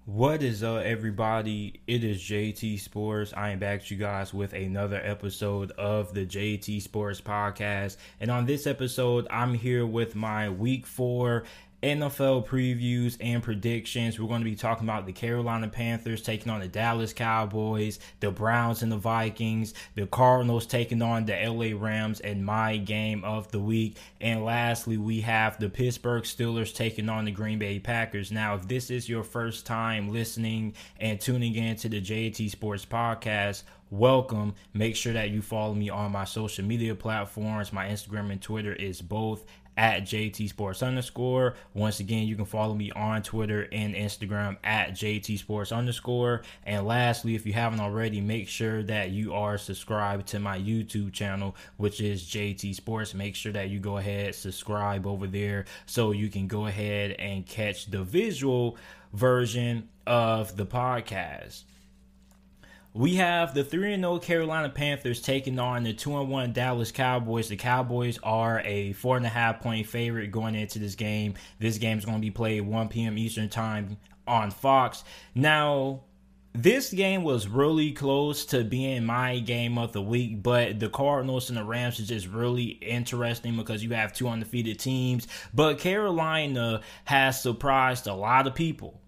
What is up, everybody? It is JT Sports. I am back to you guys with another episode of the JT Sports Podcast. And on this episode, I'm here with my Week 4 NFL previews and predictions. We're going to be talking about the Carolina Panthers taking on the Dallas Cowboys, the Browns and the Vikings, the Cardinals taking on the LA Rams, and my game of the week. And lastly, we have the Pittsburgh Steelers taking on the Green Bay Packers. Now, if this is your first time listening and tuning in to the JT Sports Podcast, welcome. Make sure that you follow me on my social media platforms. My Instagram and Twitter is both at JT Sports _. Once again, you can follow me on Twitter and Instagram at JT Sports _. And lastly, if you haven't already, make sure that you are subscribed to my YouTube channel, which is JT Sports. Make sure that you go ahead, subscribe over there so you can go ahead and catch the visual version of the podcast. We have the 3-0 Carolina Panthers taking on the 2-1 Dallas Cowboys. The Cowboys are a 4.5 point favorite going into this game. This game is going to be played 1 p.m. Eastern time on Fox. Now, this game was really close to being my game of the week, but the Cardinals and the Rams is just really interesting because you have two undefeated teams. But Carolina has surprised a lot of people.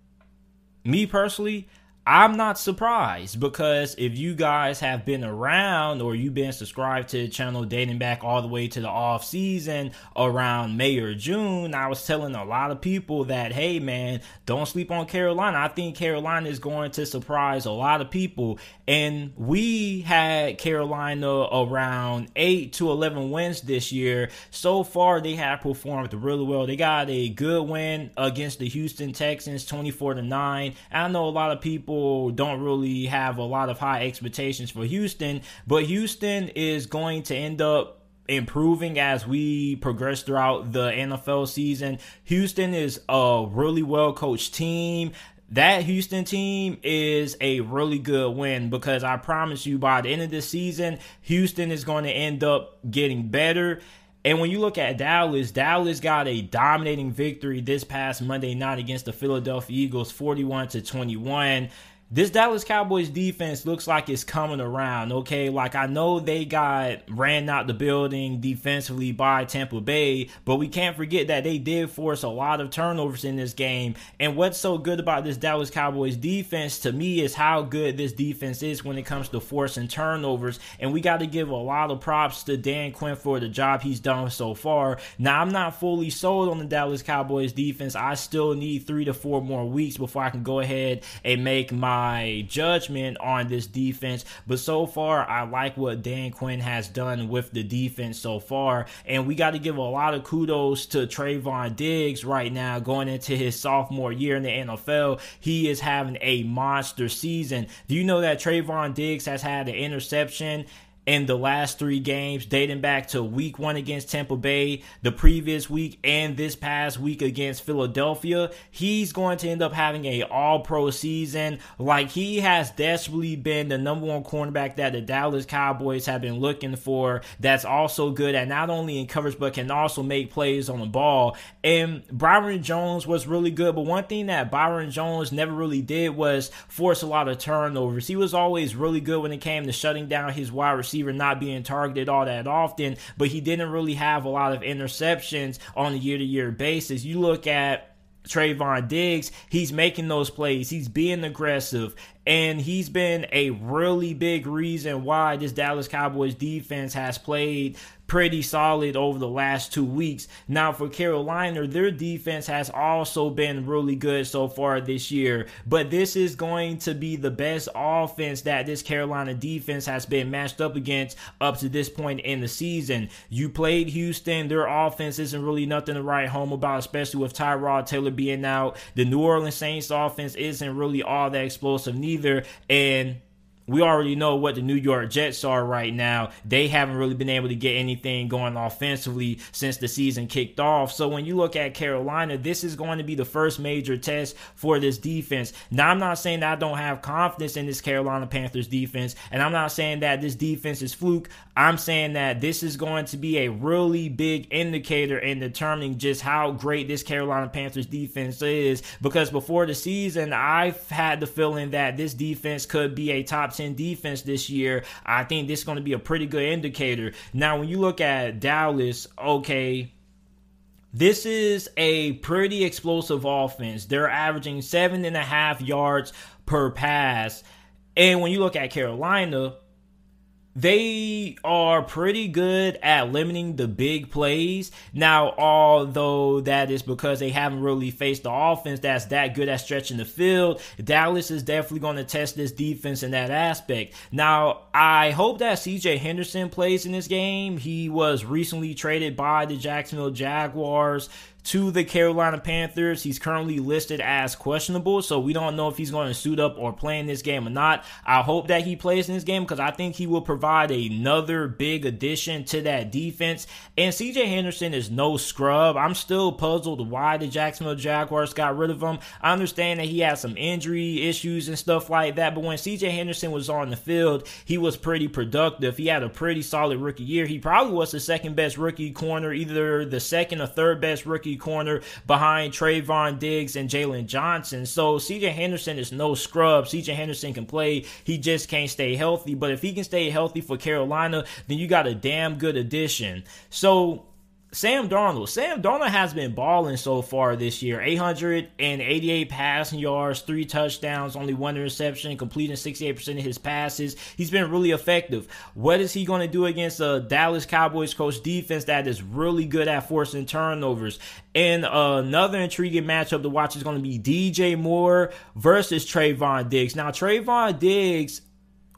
Me personally, I'm not surprised because if you guys have been around or you've been subscribed to the channel dating back all the way to the off season around May or June, I was telling a lot of people that, hey man, don't sleep on Carolina. I think Carolina is going to surprise a lot of people. And we had Carolina around 8 to 11 wins this year. So far, they have performed really well. They got a good win against the Houston Texans, 24-9. I know a lot of people don't really have a lot of high expectations for Houston, but Houston is going to end up improving as we progress throughout the NFL season. Houston is a really well coached team. That Houston team is a really good win because I promise you by the end of the season, Houston is going to end up getting better. And when you look at Dallas got a dominating victory this past Monday night against the Philadelphia Eagles, 41-21. This Dallas Cowboys defense looks like it's coming around, okay? Like, I know they got ran out the building defensively by Tampa Bay, but we can't forget that they did force a lot of turnovers in this game. And what's so good about this Dallas Cowboys defense to me is how good this defense is when it comes to forcing turnovers. And we got to give a lot of props to Dan Quinn for the job he's done so far. Now, I'm not fully sold on the Dallas Cowboys defense. I still need 3 to 4 more weeks before I can go ahead and make my judgment on this defense, but so far I like what Dan Quinn has done with the defense so far, and we got to give a lot of kudos to Trayvon Diggs right now going into his sophomore year in the NFL. He is having a monster season. Do you know that Trayvon Diggs has had an interception in the last 3 games, dating back to week 1 against Tampa Bay, the previous week, and this past week against Philadelphia? He's going to end up having a all-pro season. Like, he has desperately been the number 1 cornerback that the Dallas Cowboys have been looking for, that's also good at not only in coverage but can also make plays on the ball. And Byron Jones was really good, but one thing that Byron Jones never really did was force a lot of turnovers. He was always really good when it came to shutting down his wide receiver not being targeted all that often, but he didn't really have a lot of interceptions on a year-to-year basis. You look at Trayvon Diggs, he's making those plays, he's being aggressive, and he's been a really big reason why this Dallas Cowboys defense has played pretty solid over the last 2 weeks. Now for Carolina, their defense has also been really good so far this year, but this is going to be the best offense that this Carolina defense has been matched up against up to this point in the season. You played Houston, their offense isn't really nothing to write home about, especially with Tyrod Taylor being out. The New Orleans Saints offense isn't really all that explosive neither, and we already know what the New York Jets are right now. They haven't really been able to get anything going offensively since the season kicked off. So when you look at Carolina, this is going to be the first major test for this defense. Now, I'm not saying that I don't have confidence in this Carolina Panthers defense, and I'm not saying that this defense is fluke. I'm saying that this is going to be a really big indicator in determining just how great this Carolina Panthers defense is, because before the season, I've had the feeling that this defense could be a top 10 defense this year. I think this is going to be a pretty good indicator. Now, when you look at Dallas, okay, this is a pretty explosive offense. They're averaging 7.5 yards per pass. And when you look at Carolina, they are pretty good at limiting the big plays. Now, although that is because they haven't really faced the offense that's that good at stretching the field, Dallas is definitely going to test this defense in that aspect. Now, I hope that CJ Henderson plays in this game. He was recently traded by the Jacksonville Jaguars to the Carolina Panthers. He's currently listed as questionable, so we don't know if he's going to suit up or play in this game or not. I hope that he plays in this game because I think he will provide another big addition to that defense. And CJ Henderson is no scrub. I'm still puzzled why the Jacksonville Jaguars got rid of him. I understand that he had some injury issues and stuff like that, but when CJ Henderson was on the field, he was pretty productive. He had a pretty solid rookie year. He probably was the second best rookie corner, either the second or third best rookie corner behind Trayvon Diggs and Jalen Johnson. So CJ Henderson is no scrub. CJ Henderson can play. He just can't stay healthy. But if he can stay healthy for Carolina, then you got a damn good addition. So Sam Darnold has been balling so far this year. 888 passing yards, 3 touchdowns, only 1 interception, completing 68% of his passes. He's been really effective. What is he going to do against a Dallas Cowboys coach defense that is really good at forcing turnovers? And another intriguing matchup to watch is going to be DJ Moore versus Trayvon Diggs. Now, Trayvon Diggs,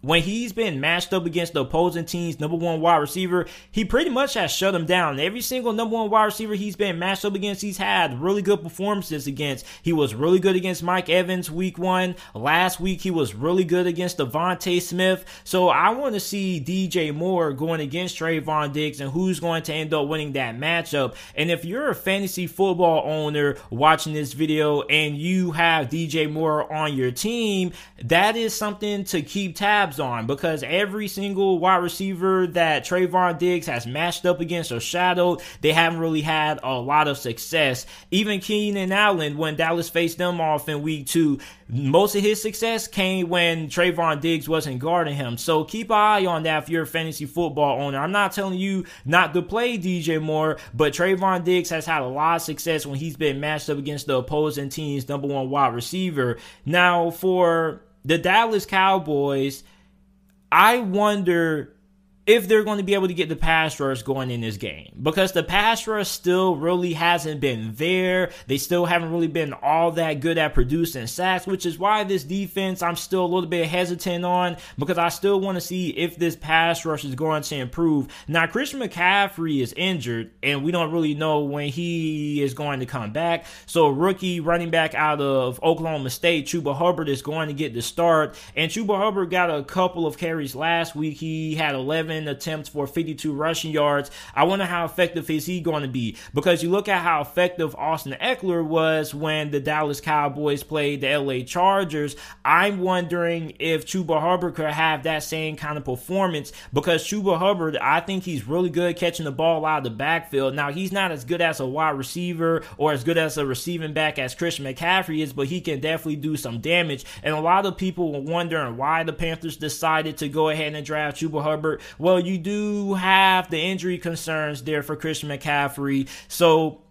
when he's been matched up against the opposing team's number one wide receiver, he pretty much has shut him down. Every single number one wide receiver he's been matched up against, he's had really good performances against. He was really good against Mike Evans week 1. Last week, he was really good against Devontae Smith. So I want to see DJ Moore going against Trayvon Diggs and who's going to end up winning that matchup. And if you're a fantasy football owner watching this video and you have DJ Moore on your team, that is something to keep tabs on, because every single wide receiver that Trayvon Diggs has matched up against or shadowed, they haven't really had a lot of success. Even Keenan Allen, when Dallas faced them off in week 2, most of his success came when Trayvon Diggs wasn't guarding him. So keep an eye on that if you're a fantasy football owner. I'm not telling you not to play DJ Moore, but Trayvon Diggs has had a lot of success when he's been matched up against the opposing team's number one wide receiver. Now, for the Dallas Cowboys, I wonder if they're going to be able to get the pass rush going in this game, because the pass rush still really hasn't been there. They still haven't really been all that good at producing sacks, which is why this defense I'm still a little bit hesitant on, because I still want to see if this pass rush is going to improve. Now, Christian McCaffrey is injured, and we don't really know when he is going to come back. So a rookie running back out of Oklahoma State, Chuba Hubbard, is going to get the start. And Chuba Hubbard got a couple of carries last week. He had 11 attempts for 52 rushing yards. I wonder how effective is he going to be, because you look at how effective Austin Eckler was when the Dallas Cowboys played the LA Chargers. I'm wondering if Chuba Hubbard could have that same kind of performance, because Chuba Hubbard, I think he's really good catching the ball out of the backfield. Now, he's not as good as a wide receiver or as good as a receiving back as Christian McCaffrey is, but he can definitely do some damage. And a lot of people were wondering why the Panthers decided to go ahead and draft Chuba Hubbard. Well, you do have the injury concerns there for Christian McCaffrey. So,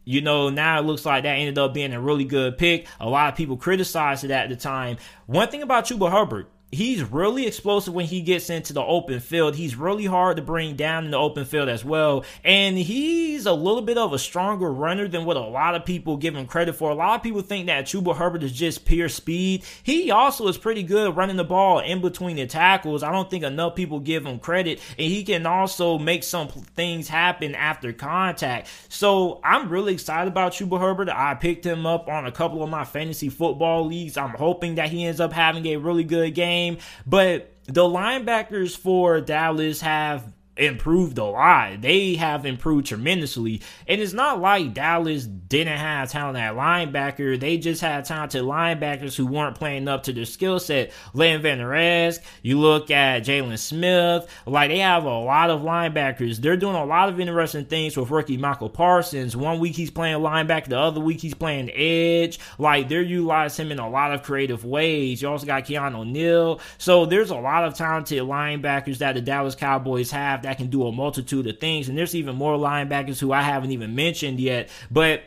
you know, now it looks like that ended up being a really good pick. A lot of people criticized it at the time. One thing about Chuba Hubbard, he's really explosive when he gets into the open field. He's really hard to bring down in the open field as well. And he's a little bit of a stronger runner than what a lot of people give him credit for. A lot of people think that Chuba Hubbard is just pure speed. He also is pretty good running the ball in between the tackles. I don't think enough people give him credit. And he can also make some things happen after contact. So I'm really excited about Chuba Hubbard. I picked him up on a couple of my fantasy football leagues. I'm hoping that he ends up having a really good game. game, but the linebackers for Dallas have improved a lot. They have improved tremendously. And it's not like Dallas didn't have talent at linebacker. They just had talented linebackers who weren't playing up to their skill set. Leighton Van Der Esch, you look at Jalen Smith, like they have a lot of linebackers. They're doing a lot of interesting things with rookie Michael Parsons. One week he's playing linebacker, the other week he's playing edge. Like they're utilizing him in a lot of creative ways. You also got Keanu O'Neal. So there's a lot of talented linebackers that the Dallas Cowboys have that can do a multitude of things, and there's even more linebackers who I haven't even mentioned yet. But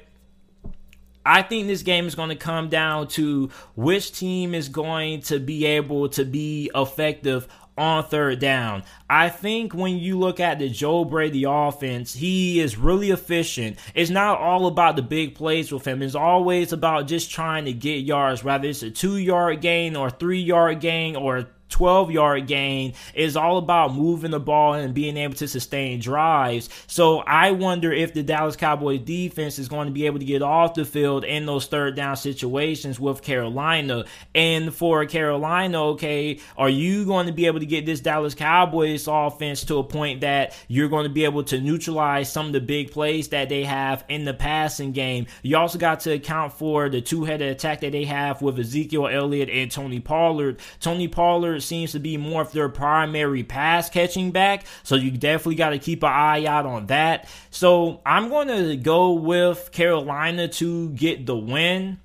I think this game is going to come down to which team is going to be able to be effective on third down. I think when you look at the Joe Brady offense, he is really efficient. It's not all about the big plays with him. It's always about just trying to get yards, whether it's a 2-yard gain or a 3-yard gain or a 12-yard gain. Is all about moving the ball and being able to sustain drives. So I wonder if the Dallas Cowboys defense is going to be able to get off the field in those third down situations with Carolina. And for Carolina, okay, are you going to be able to get this Dallas Cowboys offense to a point that you're going to be able to neutralize some of the big plays that they have in the passing game? You also got to account for the two-headed attack that they have with Ezekiel Elliott and Tony Pollard. Tony Pollard seems to be more of their primary pass catching back, so you definitely got to keep an eye out on that. So I'm going to go with Carolina to get the win.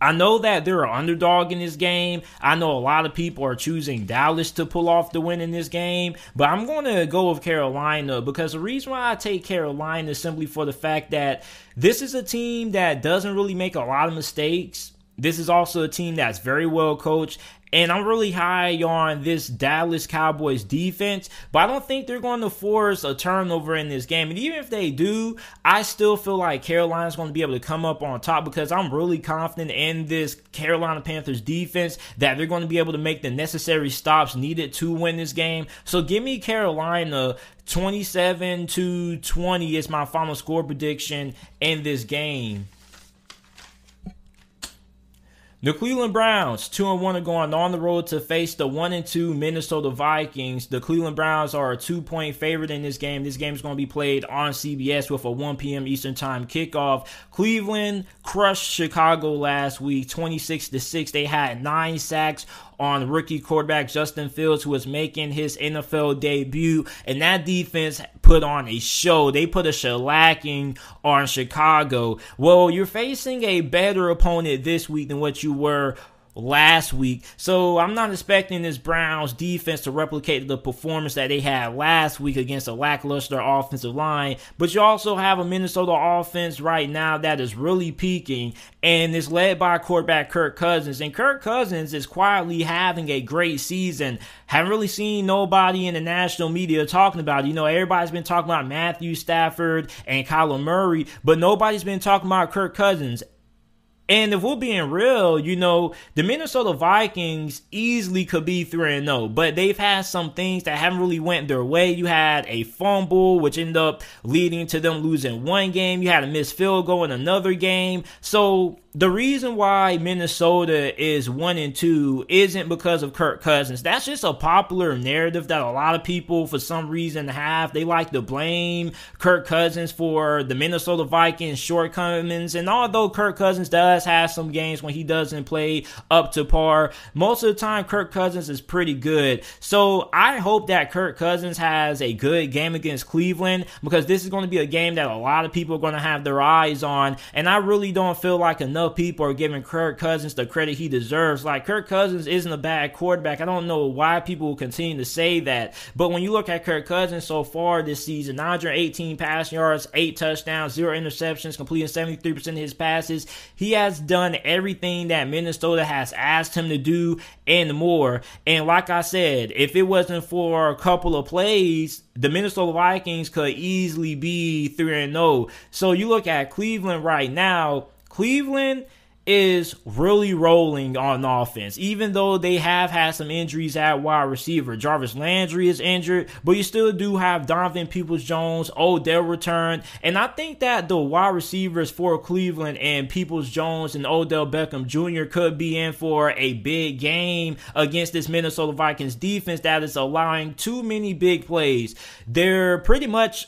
I know that they're an underdog in this game. I know a lot of people are choosing Dallas to pull off the win in this game, but I'm going to go with Carolina because the reason why I take Carolina is simply for the fact that this is a team that doesn't really make a lot of mistakes. This is also a team that's very well coached. And I'm really high on this Dallas Cowboys defense, but I don't think they're going to force a turnover in this game. And even if they do, I still feel like Carolina's going to be able to come up on top because I'm really confident in this Carolina Panthers defense that they're going to be able to make the necessary stops needed to win this game. So give me Carolina 27-20 is my final score prediction in this game. The Cleveland Browns, 2-1, are going on the road to face the 1-2 Minnesota Vikings. The Cleveland Browns are a 2-point favorite in this game. This game is going to be played on CBS with a 1 p.m. Eastern Time kickoff. Cleveland crushed Chicago last week, 26-6. They had 9 sacks on rookie quarterback Justin Fields, who was making his NFL debut, and that defense put on a show. They put a shellacking on Chicago. Well, you're facing a better opponent this week than what you were last week, so I'm not expecting this Browns defense to replicate the performance that they had last week against a lackluster offensive line. But you also have a Minnesota offense right now that is really peaking, and is led by quarterback Kirk Cousins. And Kirk Cousins is quietly having a great season. Haven't really seen nobody in the national media talking about it. You know, everybody's been talking about Matthew Stafford and Kyler Murray, but nobody's been talking about Kirk Cousins. And if we're being real, you know, the Minnesota Vikings easily could be 3-0, but they've had some things that haven't really went their way. You had a fumble, which ended up leading to them losing one game. You had a missed field goal in another game. So the reason why Minnesota is 1-2 isn't because of Kirk Cousins. That's just a popular narrative that a lot of people, for some reason, have. They like to blame Kirk Cousins for the Minnesota Vikings' shortcomings. And although Kirk Cousins does have some games when he doesn't play up to par, most of the time Kirk Cousins is pretty good. So I hope that Kirk Cousins has a good game against Cleveland, because this is going to be a game that a lot of people are going to have their eyes on. And I really don't feel like enough people are giving Kirk Cousins the credit he deserves. Like, Kirk Cousins isn't a bad quarterback. I don't know why people will continue to say that. But when you look at Kirk Cousins so far this season, 918 passing yards, 8 touchdowns, 0 interceptions, completing 73% of his passes. He has done everything that Minnesota has asked him to do and more. And like I said, if it wasn't for a couple of plays, the Minnesota Vikings could easily be 3-0. So you look at Cleveland right now. Cleveland is really rolling on offense, even though they have had some injuries at wide receiver. Jarvis Landry is injured, but you still do have Donovan Peoples-Jones, Odell returned, and I think that the wide receivers for Cleveland and Peoples-Jones and Odell Beckham Jr. could be in for a big game against this Minnesota Vikings defense that is allowing too many big plays. They're pretty much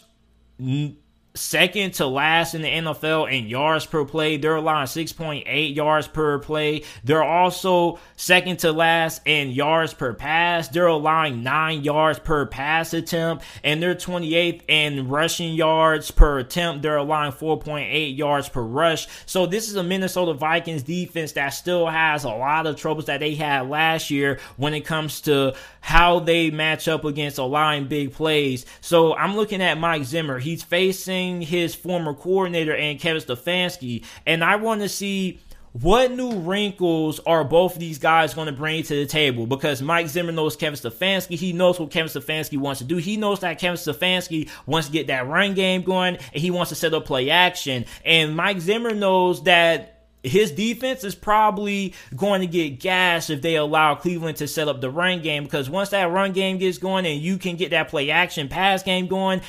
second to last in the NFL in yards per play. They're allowing 6.8 yards per play. They're also second to last in yards per pass. They're allowing 9 yards per pass attempt, and they're 28th in rushing yards per attempt. They're allowing 4.8 yards per rush. So this is a Minnesota Vikings defense that still has a lot of troubles that they had last year when it comes to how they match up against allowing big plays. So I'm looking at Mike Zimmer. He's facing his former coordinator and Kevin Stefanski, and I want to see what new wrinkles are both of these guys going to bring to the table, because Mike Zimmer knows Kevin Stefanski. He knows what Kevin Stefanski wants to do. He knows that Kevin Stefanski wants to get that run game going, and he wants to set up play action. And Mike Zimmer knows that his defense is probably going to get gassed if they allow Cleveland to set up the run game, because once that run game gets going and you can get that play action pass game going,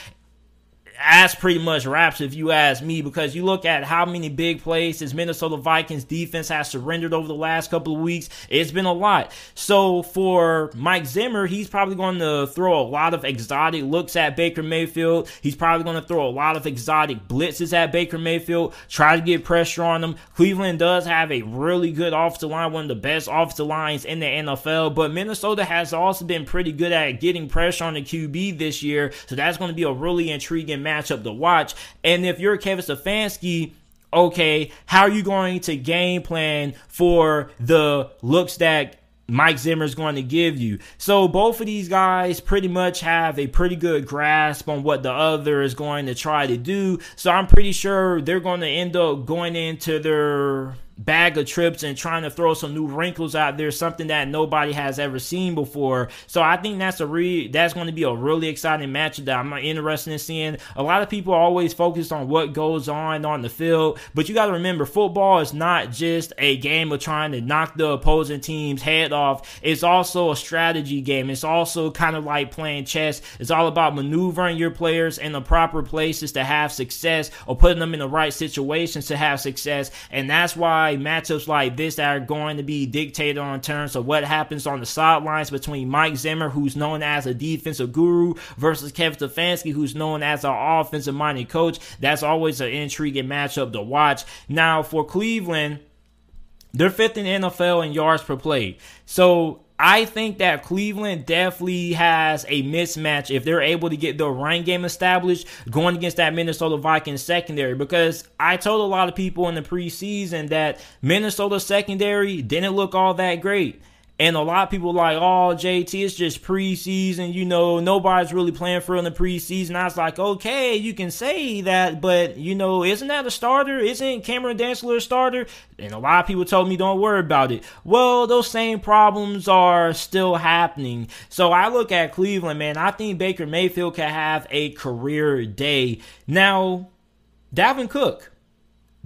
that's pretty much wraps if you ask me, because you look at how many big plays this Minnesota Vikings defense has surrendered over the last couple of weeks. It's been a lot. So for Mike Zimmer, he's probably going to throw a lot of exotic looks at Baker Mayfield. He's probably going to throw a lot of exotic blitzes at Baker Mayfield, try to get pressure on him. Cleveland does have a really good offensive line, one of the best offensive lines in the NFL, but Minnesota has also been pretty good at getting pressure on the QB this year, so that's going to be a really intriguing matchup to watch. And if you're Kevin Stefanski, okay, how are you going to game plan for the looks that Mike Zimmer is going to give you? So both of these guys pretty much have a pretty good grasp on what the other is going to try to do. So I'm pretty sure they're going to end up going into their bag of trips and trying to throw some new wrinkles out there, something that nobody has ever seen before. So I think that's going to be a really exciting matchup that I'm interested in seeing. A lot of people are always focused on what goes on the field, but you got to remember, football is not just a game of trying to knock the opposing team's head off. It's also a strategy game. It's also kind of like playing chess. It's all about maneuvering your players in the proper places to have success, or putting them in the right situations to have success. And that's why matchups like this that are going to be dictated on terms of what happens on the sidelines between Mike Zimmer, who's known as a defensive guru, versus Kevin Stefanski, who's known as an offensive-minded coach. That's always an intriguing matchup to watch. Now, for Cleveland, they're fifth in the NFL in yards per play. So I think that Cleveland definitely has a mismatch if they're able to get their run game established going against that Minnesota Vikings secondary, because I told a lot of people in the preseason that Minnesota secondary didn't look all that great. And a lot of people are like, oh, JT, it's just preseason. Nobody's really playing for in the preseason. I was like, okay, you can say that, but, isn't that a starter? Isn't Cameron Dantzler a starter? And a lot of people told me, don't worry about it. Well, those same problems are still happening. So I look at Cleveland, man. I think Baker Mayfield can have a career day. Now, Dalvin Cook,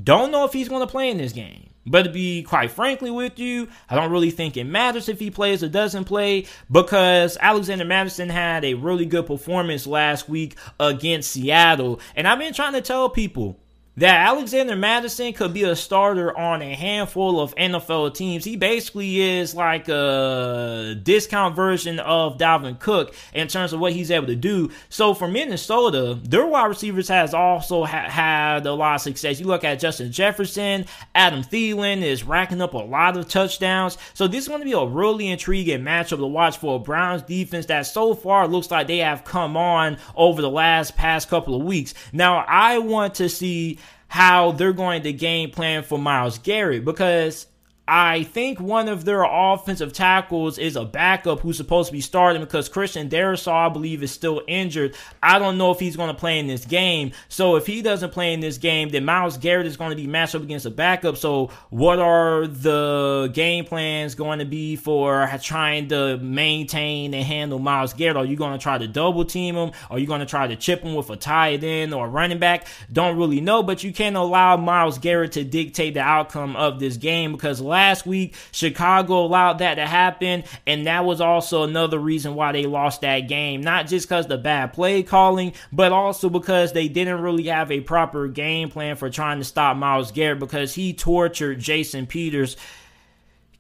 don't know if he's going to play in this game. But to be quite frankly with you, I don't really think it matters if he plays or doesn't play, because Alexander Mattison had a really good performance last week against Seattle. And I've been trying to tell people that Alexander Mattison could be a starter on a handful of NFL teams. He basically is like a discount version of Dalvin Cook in terms of what he's able to do. So for Minnesota, their wide receivers has also had a lot of success. You look at Justin Jefferson, Adam Thielen is racking up a lot of touchdowns. So this is going to be a really intriguing matchup to watch for a Browns defense that so far looks like they have come on over the past couple of weeks. Now, I want to see how they're going to game plan for Myles Garrett, because I think one of their offensive tackles is a backup who's supposed to be starting because Christian Darrisaw, I believe, is still injured. I don't know if he's going to play in this game. So if he doesn't play in this game, then Myles Garrett is going to be matched up against a backup. So what are the game plans going to be for trying to maintain and handle Myles Garrett? Are you going to try to double team him? Are you going to try to chip him with a tight end or a running back? Don't really know, but you can't allow Myles Garrett to dictate the outcome of this game because last week, Chicago allowed that to happen, and that was also another reason why they lost that game. Not just because of the bad play calling, but also because they didn't really have a proper game plan for trying to stop Myles Garrett because he tortured Jason Peters.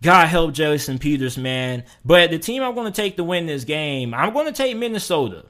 God help Jason Peters, man. But the team I'm going to take to win this game, I'm going to take Minnesota.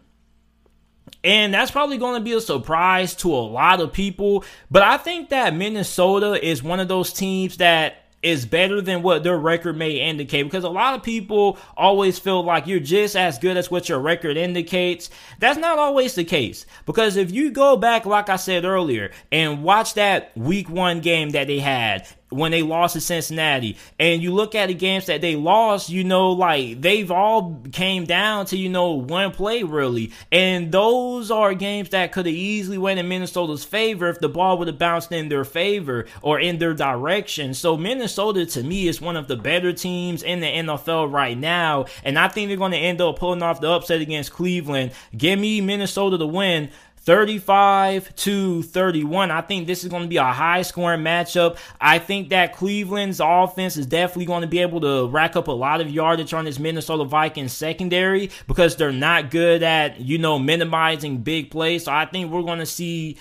And that's probably going to be a surprise to a lot of people. But I think that Minnesota is one of those teams that is better than what their record may indicate, because a lot of people always feel like you're just as good as what your record indicates. That's not always the case, because if you go back, like I said earlier, and watch that week 1 game that they had when they lost to Cincinnati, and you look at the games that they lost, like they've all came down to, one play really. And those are games that could have easily went in Minnesota's favor if the ball would have bounced in their favor or in their direction. So Minnesota, to me, is one of the better teams in the NFL right now. And I think they're going to end up pulling off the upset against Cleveland. Give me Minnesota to win 35-31. I think this is going to be a high-scoring matchup. I think that Cleveland's offense is definitely going to be able to rack up a lot of yardage on this Minnesota Vikings secondary because they're not good at, minimizing big plays. So I think we're going to see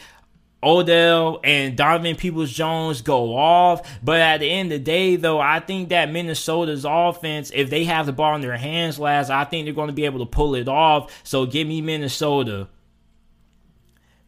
Odell and Donovan Peoples-Jones go off. But at the end of the day, though, I think that Minnesota's offense, if they have the ball in their hands last, I think they're going to be able to pull it off. So give me Minnesota.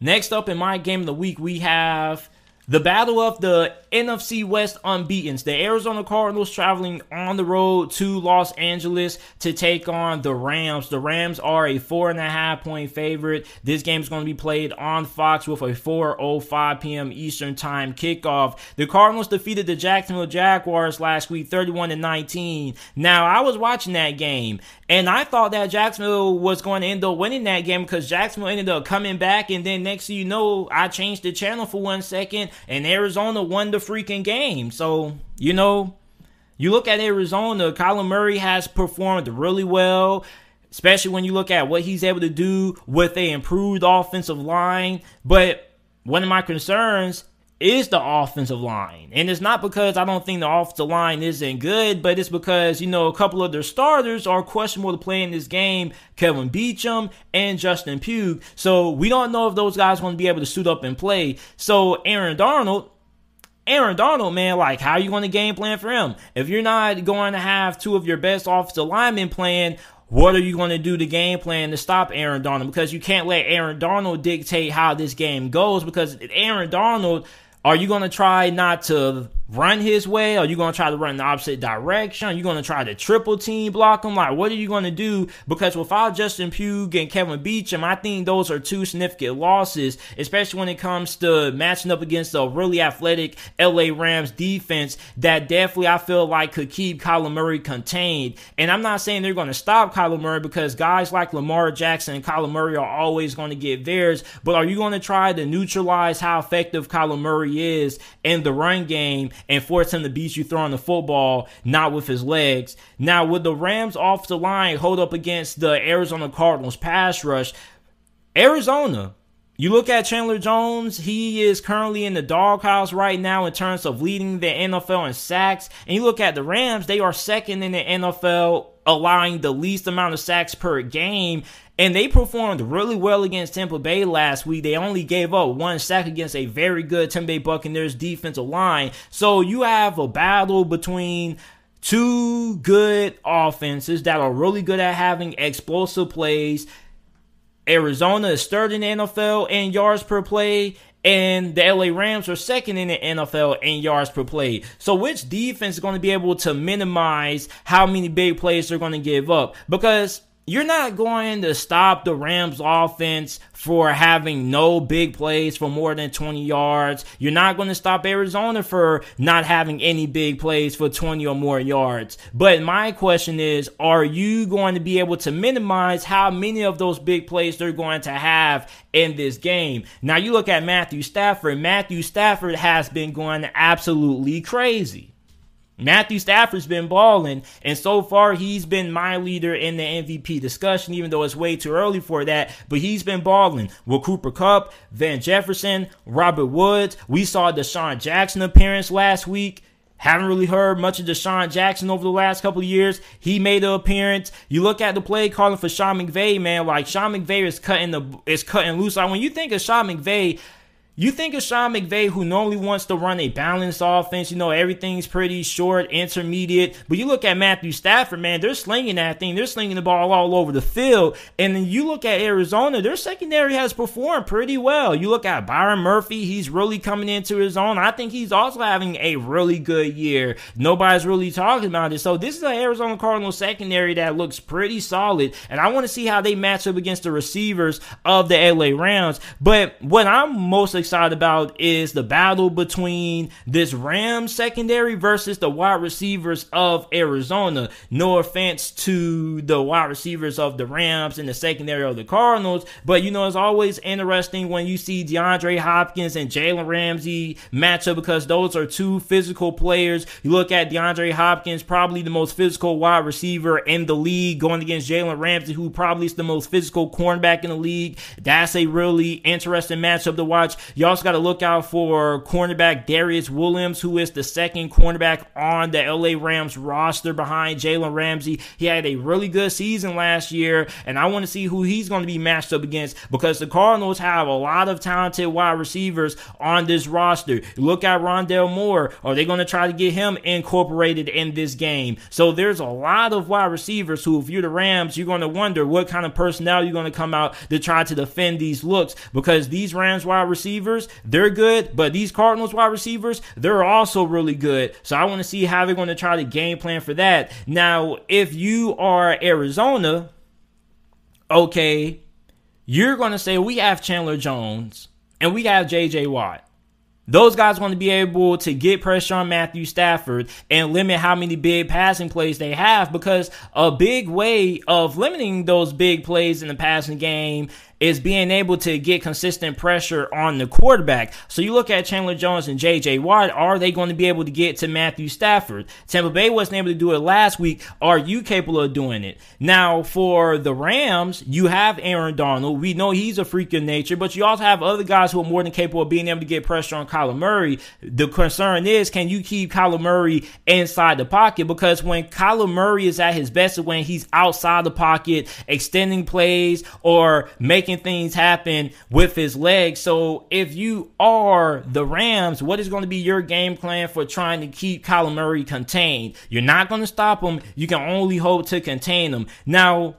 Next up in my game of the week, we have the battle of the NFC West unbeatens. The Arizona Cardinals traveling on the road to Los Angeles to take on the Rams. The Rams are a 4.5-point favorite. This game is going to be played on Fox with a 4:05 p.m. Eastern Time kickoff. The Cardinals defeated the Jacksonville Jaguars last week 31-19. Now, I was watching that game, and I thought that Jacksonville was going to end up winning that game because Jacksonville ended up coming back, and then next thing you know, I changed the channel for 1 second, and Arizona won the freaking game. So, you look at Arizona, Kyler Murray has performed really well, especially when you look at what he's able to do with an improved offensive line. But one of my concerns is the offensive line. And it's not because I don't think the offensive line isn't good, but it's because, a couple of their starters are questionable to play in this game, Kevin Beachum and Justin Pugh. So we don't know if those guys are going to be able to suit up and play. So Aaron Darnold, man, how are you going to game plan for him? If you're not going to have 2 of your best offensive linemen playing, what are you going to do to game plan to stop Aaron Darnold? Because you can't let Aaron Darnold dictate how this game goes, because Aaron Darnold, are you going to try not to run his way? Are you going to try to run in the opposite direction? Are you going to try to triple team block him? What are you going to do? Because without Justin Pugh and Kevin Beachum, I think those are 2 significant losses, especially when it comes to matching up against a really athletic LA Rams defense that definitely I feel like could keep Kyler Murray contained. And I'm not saying they're going to stop Kyler Murray, because guys like Lamar Jackson and Kyler Murray are always going to get theirs. But are you going to try to neutralize how effective Kyler Murray is in the run game and force him to beat you throwing the football, not with his legs? Now, would the Rams offensive line hold up against the Arizona Cardinals pass rush? Arizona, you look at Chandler Jones, he is currently in the doghouse right now in terms of leading the NFL in sacks. And you look at the Rams, they are second in the NFL, allowing the least amount of sacks per game. And they performed really well against Tampa Bay last week. They only gave up 1 sack against a very good Tampa Bay Buccaneers defensive line. So you have a battle between 2 good offenses that are really good at having explosive plays. Arizona is 3rd in the NFL in yards per play, and the LA Rams are 2nd in the NFL in yards per play. So which defense is going to be able to minimize how many big plays they're going to give up? Because you're not going to stop the Rams offense for having no big plays for more than 20 yards. You're not going to stop Arizona for not having any big plays for 20 or more yards. But my question is, are you going to be able to minimize how many of those big plays they're going to have in this game? Now, you look at Matthew Stafford. Matthew Stafford has been going absolutely crazy. Matthew Stafford's been balling, and so far he's been my leader in the MVP discussion, even though it's way too early for that. But he's been balling with Cooper Kupp, Van Jefferson, Robert Woods. We saw Deshaun Jackson appearance last week. Haven't really heard much of Deshaun Jackson over the last couple of years. He made an appearance. You look at the play calling for Sean McVay, man. Like, Sean McVay is cutting loose. Like, when you think of Sean McVay, you think of Sean McVay, who normally wants to run a balanced offense. You know, everything's pretty short, intermediate. But you look at Matthew Stafford, man, they're slinging that thing. They're slinging the ball all over the field. And then you look at Arizona, their secondary has performed pretty well. You look at Byron Murphy, he's really coming into his own. I think he's also having a really good year. Nobody's really talking about it. So this is an Arizona Cardinals secondary that looks pretty solid. And I want to see how they match up against the receivers of the LA Rams. But what I'm most excited about is the battle between this Rams secondary versus the wide receivers of Arizona. No offense to the wide receivers of the Rams and the secondary of the Cardinals, but you know, it's always interesting when you see DeAndre Hopkins and Jalen Ramsey match up, because those are two physical players. You look at DeAndre Hopkins, probably the most physical wide receiver in the league, going against Jalen Ramsey, who probably is the most physical cornerback in the league. That's a really interesting matchup to watch. You also got to look out for cornerback Darius Williams, who is the second cornerback on the LA Rams roster behind Jalen Ramsey. He had a really good season last year, and I want to see who he's going to be matched up against, because the Cardinals have a lot of talented wide receivers on this roster. Look at Rondale Moore. Are they going to try to get him incorporated in this game? So there's a lot of wide receivers who, if you're the Rams, you're going to wonder what kind of personnel you're going to come out to try to defend these looks, because these Rams wide receivers, they're good, but these Cardinals wide receivers, they're also really good. So I want to see how they're going to try to game plan for that. Now, if you are Arizona, okay, you're going to say we have Chandler Jones and we have J.J. Watt. Those guys want to be able to get pressure on Matthew Stafford and limit how many big passing plays they have, because a big way of limiting those big plays in the passing game is being able to get consistent pressure on the quarterback. So you look at Chandler Jones and J.J. Watt. Are they going to be able to get to Matthew Stafford? Tampa Bay wasn't able to do it last week. Are you capable of doing it? Now, for the Rams, you have Aaron Donald. We know he's a freak of nature, but you also have other guys who are more than capable of being able to get pressure on Kyler Murray. The concern is, can you keep Kyler Murray inside the pocket? Because when Kyler Murray is at his best is when he's outside the pocket, extending plays or making things happen with his legs. So if you are the Rams, what is going to be your game plan for trying to keep Kyler Murray contained? You're not going to stop him. You can only hope to contain him. Now,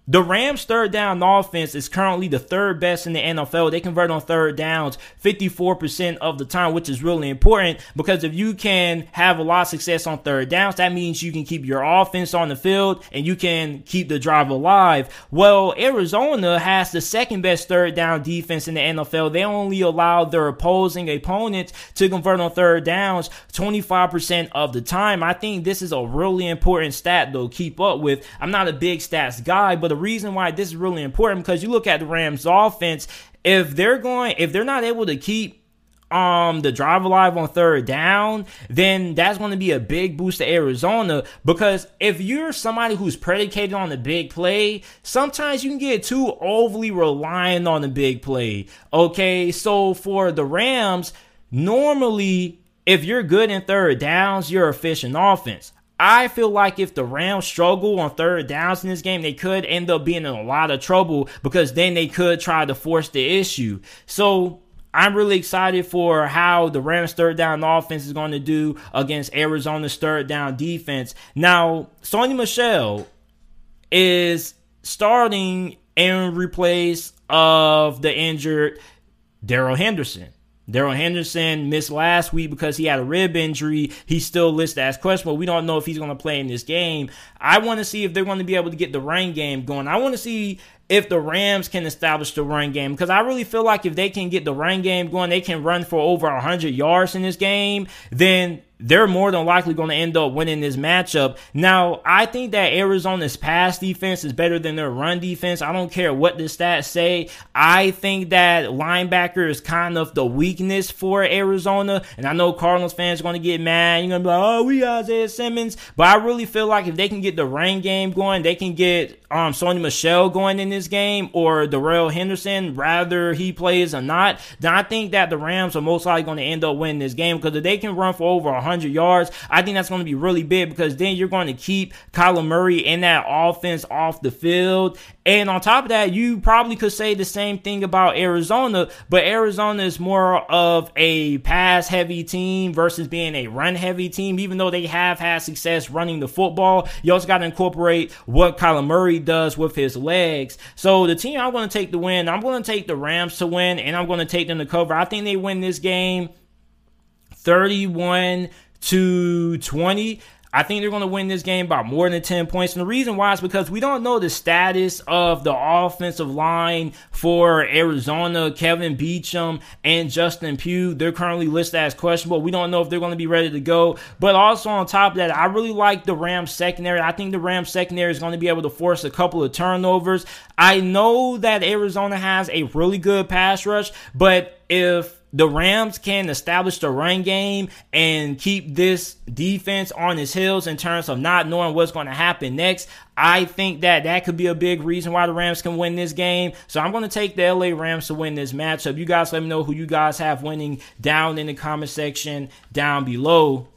the Rams' third down offense is currently the third best in the NFL. They convert on third downs 54% of the time, which is really important, because if you can have a lot of success on third downs, that means you can keep your offense on the field and you can keep the drive alive. Well, Arizona has the second best third down defense in the NFL. They only allow their opposing opponents to convert on third downs 25% of the time. I think this is a really important stat, though, keep up with. I'm not a big stats guy, but the reason why this is really important, because you look at the Rams offense, if they're not able to keep the drive alive on third down, then that's going to be a big boost to Arizona, because if you're somebody who's predicated on the big play, sometimes you can get too overly reliant on the big play. Okay, so for the Rams, normally if you're good in third downs, you're efficient offense. I feel like if the Rams struggle on third downs in this game, they could end up being in a lot of trouble, because then they could try to force the issue. So I'm really excited for how the Rams' third down offense is going to do against Arizona's third down defense. Now, Sony Michel is starting in replace of the injured Darrell Henderson. Darrell Henderson missed last week because he had a rib injury. He's still listed as questionable. We don't know if he's going to play in this game. I want to see if they're going to be able to get the run game going. I want to see if the Rams can establish the run game, because I really feel like if they can get the run game going, they can run for over 100 yards in this game, then they're more than likely going to end up winning this matchup. Now, I think that Arizona's pass defense is better than their run defense. I don't care what the stats say. I think that linebacker is kind of the weakness for Arizona. And I know Cardinals fans are going to get mad. You're going to be like, oh, we got Isaiah Simmons. But I really feel like if they can get the run game going, they can get Sony Michel going in this game, or Darrell Henderson, rather he plays or not, then I think that the Rams are most likely going to end up winning this game, because if they can run for over 100 yards, I think that's going to be really big, because then you're going to keep Kyler Murray and that offense off the field. And on top of that, you probably could say the same thing about Arizona, but Arizona is more of a pass-heavy team versus being a run-heavy team. Even though they have had success running the football, you also got to incorporate what Kyler Murray does with his legs. So the team I'm going to take to win, I'm going to take the Rams to win, and I'm going to take them to cover. I think they win this game 31-20. I think they're going to win this game by more than 10 points. And the reason why is because we don't know the status of the offensive line for Arizona. Kevin Beachum and Justin Pugh, they're currently listed as questionable. We don't know if they're going to be ready to go. But also on top of that, I really like the Rams secondary. I think the Rams secondary is going to be able to force a couple of turnovers. I know that Arizona has a really good pass rush, but if the Rams can establish the run game and keep this defense on its heels in terms of not knowing what's going to happen next, I think that could be a big reason why the Rams can win this game. So I'm going to take the LA Rams to win this matchup. You guys let me know who you guys have winning down in the comment section down below.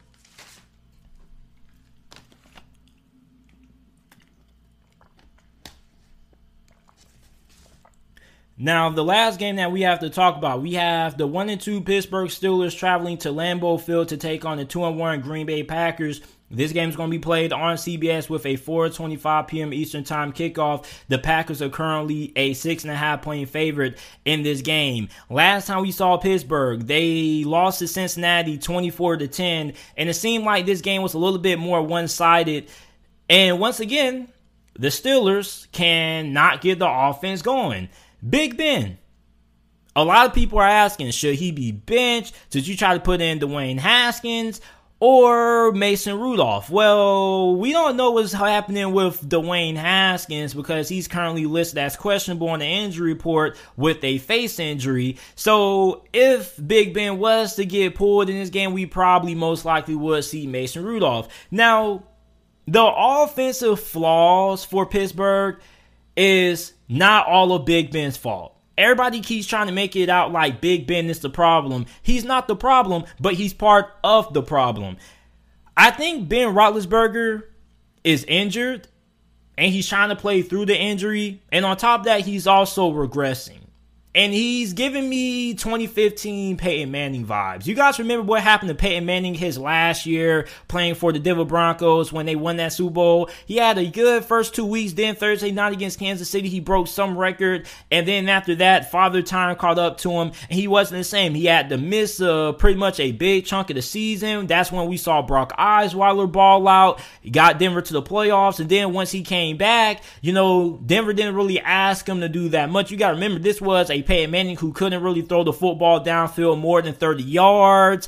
Now, the last game that we have to talk about, we have the 1-2 Pittsburgh Steelers traveling to Lambeau Field to take on the 2-1 Green Bay Packers. This game is going to be played on CBS with a 4:25 p.m. Eastern Time kickoff. The Packers are currently a 6.5-point favorite in this game. Last time we saw Pittsburgh, they lost to Cincinnati 24-10, and it seemed like this game was a little bit more one-sided. And once again, the Steelers cannot get the offense going. Big Ben. A lot of people are asking, should he be benched? Did you try to put in Dwayne Haskins or Mason Rudolph? Well, we don't know what's happening with Dwayne Haskins because he's currently listed as questionable on the injury report with a face injury. So if Big Ben was to get pulled in this game, we probably most likely would see Mason Rudolph. Now, the offensive flaws for Pittsburgh is not all of Big Ben's fault. Everybody keeps trying to make it out like Big Ben is the problem. He's not the problem, but he's part of the problem. I think Ben Roethlisberger is injured, and he's trying to play through the injury. And on top of that, he's also regressing. And he's giving me 2015 Peyton Manning vibes. You guys remember what happened to Peyton Manning his last year playing for the Denver Broncos when they won that Super Bowl? He had a good first 2 weeks. Then Thursday night against Kansas City, he broke some record. And then after that, Father Time caught up to him, and he wasn't the same. He had to miss pretty much a big chunk of the season. That's when we saw Brock Osweiler ball out. He got Denver to the playoffs. And then once he came back, Denver didn't really ask him to do that much. You got to remember, this was a Peyton Manning who couldn't really throw the football downfield more than 30 yards.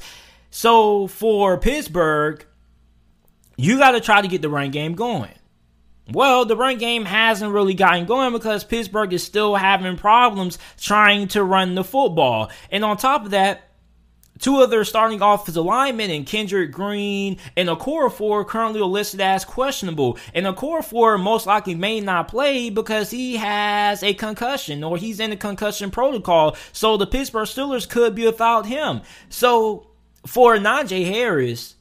So for Pittsburgh, you got to try to get the run game going. Well, the run game hasn't really gotten going because Pittsburgh is still having problems trying to run the football. And on top of that, two of their starting offensive linemen, and Kendrick Green and Okorafor, currently are listed as questionable. And Okorafor most likely may not play because he has a concussion, or he's in the concussion protocol. So the Pittsburgh Steelers could be without him. So for Najee Harris,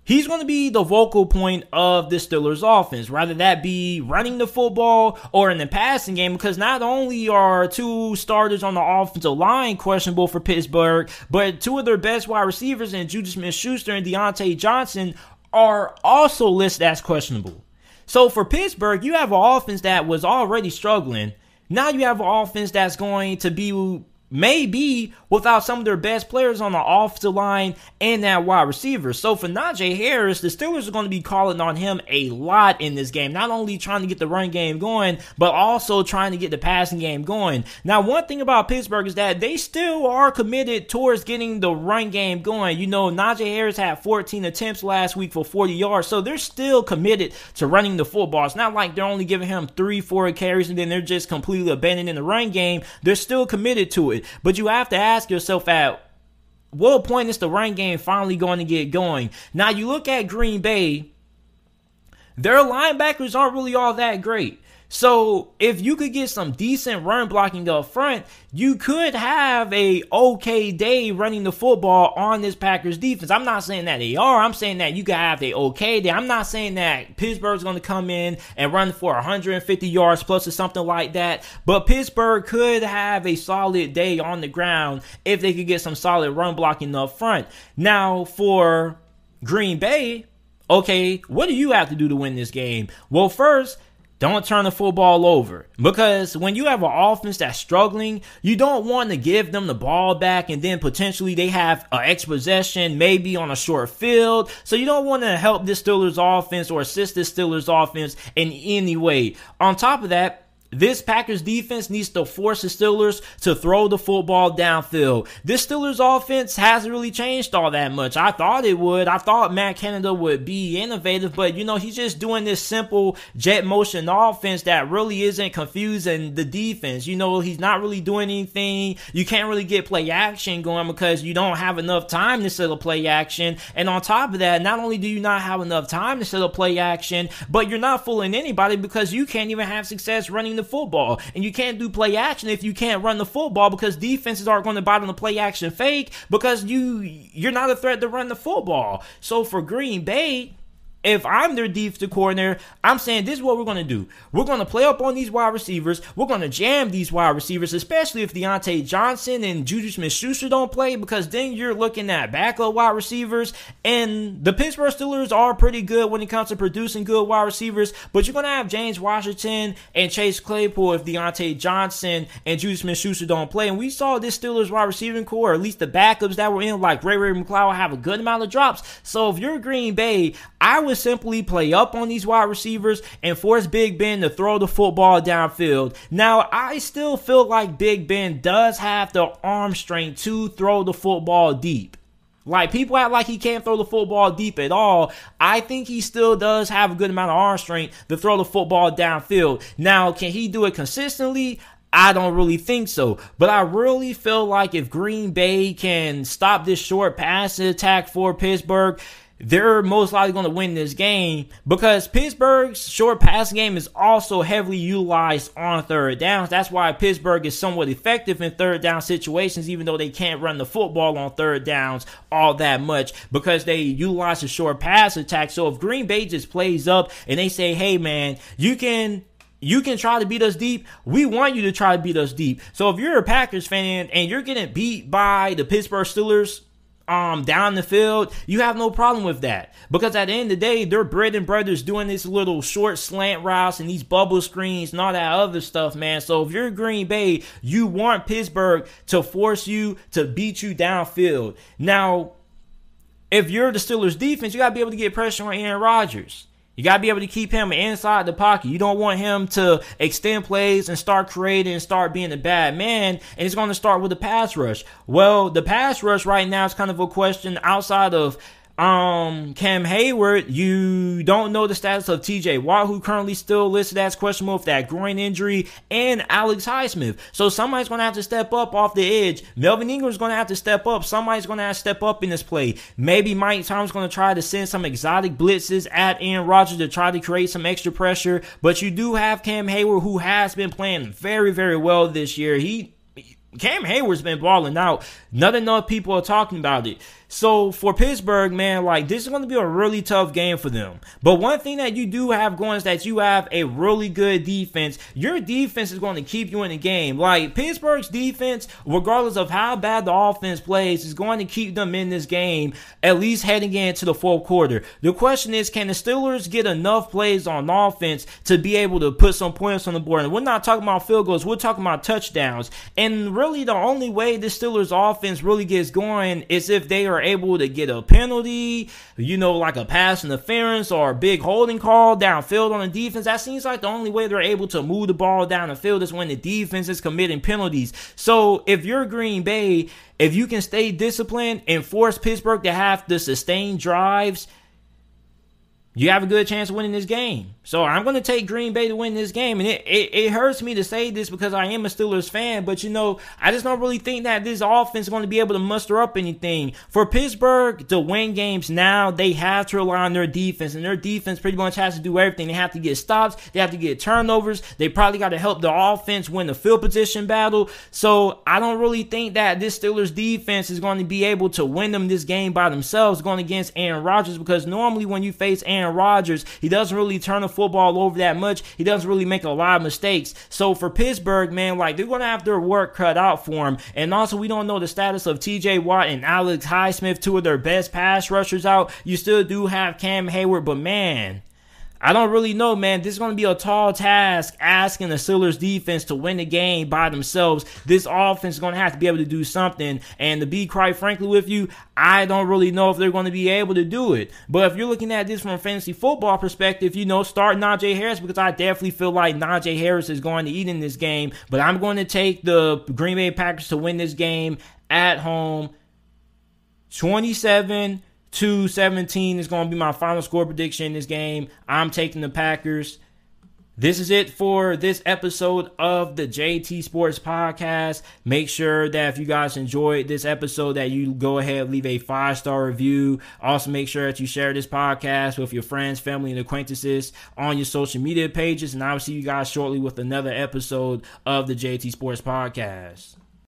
he's going to be the vocal point of the Steelers offense, rather that be running the football or in the passing game, because not only are two starters on the offensive line questionable for Pittsburgh, but two of their best wide receivers in Juju Smith-Schuster and Deontay Johnson are also listed as questionable. So for Pittsburgh, you have an offense that was already struggling. Now you have an offense that's going to be maybe without some of their best players on the offensive line and that wide receiver. So for Najee Harris, the Steelers are going to be calling on him a lot in this game, not only trying to get the run game going, but also trying to get the passing game going. Now, one thing about Pittsburgh is that they still are committed towards getting the run game going. You know, Najee Harris had 14 attempts last week for 40 yards, so they're still committed to running the football. It's not like they're only giving him 3-4 carries and then they're just completely abandoning the run game. They're still committed to it. But you have to ask yourself, at what point is the run game finally going to get going? Now, you look at Green Bay, their linebackers aren't really all that great. So if you could get some decent run blocking up front, you could have a okay day running the football on this Packers defense. I'm not saying that they are. I'm saying that you could have a okay day. I'm not saying that Pittsburgh's going to come in and run for 150 yards plus or something like that. But Pittsburgh could have a solid day on the ground if they could get some solid run blocking up front. Now, for Green Bay, okay, what do you have to do to win this game? Well, first, don't turn the football over, because when you have an offense that's struggling, you don't want to give them the ball back and then potentially they have an extra possession, maybe on a short field. So you don't want to help this Steelers offense or assist this Steelers offense in any way. On top of that, this Packers defense needs to force the Steelers to throw the football downfield. This Steelers offense hasn't really changed all that much. I thought it would. I thought Matt Canada would be innovative, but he's just doing this simple jet motion offense that really isn't confusing the defense. He's not really doing anything. You can't really get play action going because you don't have enough time to set up play action. And on top of that, not only do you not have enough time to set up play action, but you're not fooling anybody because you can't even have success running the football, and you can't do play action if you can't run the football, because defenses aren't going to bite on the play action fake because you're not a threat to run the football. So for Green Bay, if I'm their defensive coordinator, I'm saying this is what we're going to do. We're going to play up on these wide receivers. We're going to jam these wide receivers, especially if Deontay Johnson and Juju Smith-Schuster don't play, because then you're looking at backup wide receivers. And the Pittsburgh Steelers are pretty good when it comes to producing good wide receivers, but you're going to have James Washington and Chase Claypool if Deontay Johnson and Juju Smith-Schuster don't play. And we saw this Steelers wide receiving core, or at least the backups that were in, like Ray McCloud, have a good amount of drops. So if you're Green Bay, I would simply play up on these wide receivers and force Big Ben to throw the football downfield. Now, I still feel like Big Ben does have the arm strength to throw the football deep. Like, people act like he can't throw the football deep at all. I think he still does have a good amount of arm strength to throw the football downfield. Now, can he do it consistently? I don't really think so. But I really feel like if Green Bay can stop this short passing attack for Pittsburgh, they're most likely going to win this game, because Pittsburgh's short passing game is also heavily utilized on third downs. That's why Pittsburgh is somewhat effective in third down situations, even though they can't run the football on third downs all that much, because they utilize the short pass attack. So if Green Bay just plays up and they say, hey man, you can try to beat us deep, we want you to try to beat us deep. So if you're a Packers fan and you're getting beat by the Pittsburgh Steelers down the field, you have no problem with that, because at the end of the day, they're bread and brothers doing this little short slant routes and these bubble screens and all that other stuff, man. So if you're Green Bay, you want Pittsburgh to force you to beat you downfield. Now, if you're the Steelers defense, you got to be able to get pressure on Aaron Rodgers. You got to be able to keep him inside the pocket. You don't want him to extend plays and start creating and start being a bad man. And it's going to start with the pass rush. Well, the pass rush right now is kind of a question. Outside of Cam Hayward, you don't know the status of TJ Watt, who currently still listed as questionable with that groin injury, and Alex Highsmith. So somebody's going to have to step up off the edge. Melvin Ingram's going to have to step up. Somebody's going to have to step up in this play. Maybe Mike Tomlin's going to try to send some exotic blitzes at Aaron Rodgers to try to create some extra pressure. But you do have Cam Hayward, who has been playing very, very well this year. Cam Hayward's been balling out. Not enough people are talking about it. So for Pittsburgh, man, like this is going to be a really tough game for them. But one thing that you do have going is that you have a really good defense. Your defense is going to keep you in the game. Like Pittsburgh's defense, regardless of how bad the offense plays, is going to keep them in this game, at least heading into the fourth quarter. The question is, can the Steelers get enough plays on offense to be able to put some points on the board? And we're not talking about field goals. We're talking about touchdowns. And really the only way the Steelers offense really gets going is if they are able to get a penalty, like a pass interference or a big holding call downfield on the defense. That seems like the only way they're able to move the ball down the field is when the defense is committing penalties. So if you're Green Bay, if you can stay disciplined and force Pittsburgh to have to sustain drives, you have a good chance of winning this game. So I'm going to take Green Bay to win this game. And it hurts me to say this because I am a Steelers fan. But, I just don't really think that this offense is going to be able to muster up anything. For Pittsburgh to win games now, they have to rely on their defense. And their defense pretty much has to do everything. They have to get stops. They have to get turnovers. They probably got to help the offense win the field position battle. So I don't really think that this Steelers defense is going to be able to win them this game by themselves going against Aaron Rodgers. Because normally when you face Aaron Rodgers, he doesn't really turn the football over that much. He doesn't really make a lot of mistakes. So for Pittsburgh, man, like they're going to have their work cut out for him. And also, we don't know the status of TJ Watt and Alex Highsmith, two of their best pass rushers out. You still do have Cam Hayward, but man, I don't really know, man. This is going to be a tall task asking the Steelers defense to win the game by themselves. This offense is going to have to be able to do something. And to be quite frankly with you, I don't really know if they're going to be able to do it. But if you're looking at this from a fantasy football perspective, start Najee Harris, because I definitely feel like Najee Harris is going to eat in this game. But I'm going to take the Green Bay Packers to win this game at home. 27-17 is going to be my final score prediction in this game. I'm taking the Packers. This is it for this episode of the JT Sports Podcast. Make sure that if you guys enjoyed this episode that you go ahead, leave a 5-star review. Also, make sure that you share this podcast with your friends, family, and acquaintances on your social media pages. And I will see you guys shortly with another episode of the JT Sports Podcast.